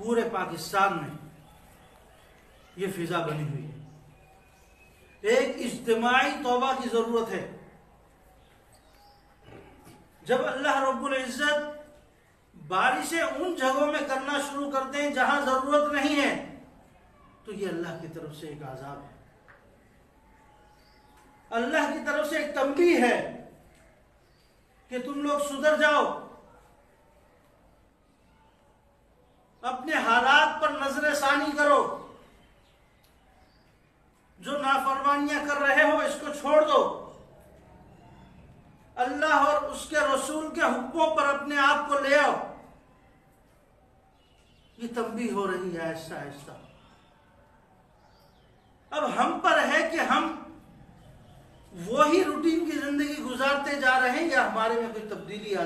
पूरे पाकिस्तान में ये फिजा बनी हुई है। एक इज्तिमाई तौबा की जरूरत है। जब अल्लाह रब्बुल इज्जत बारिशें उन जगहों में करना शुरू करते हैं जहां जरूरत नहीं है, तो ये अल्लाह की तरफ से एक आजाब है, अल्लाह की तरफ से एक तंबीह है कि तुम लोग सुधर जाओ, अपने हालात पर नजरसानी करो, जो नाफरमानियां कर रहे हो इसको छोड़ दो, अल्लाह और उसके रसूल के हुक्मों पर अपने आप को ले आओ। ये तंबीह हो रही है आहिस्ता आहिस्ता। अब हम पर है कि हम वही रूटीन की जिंदगी गुजारते जा रहे हैं या हमारे में कोई तब्दीली आती है।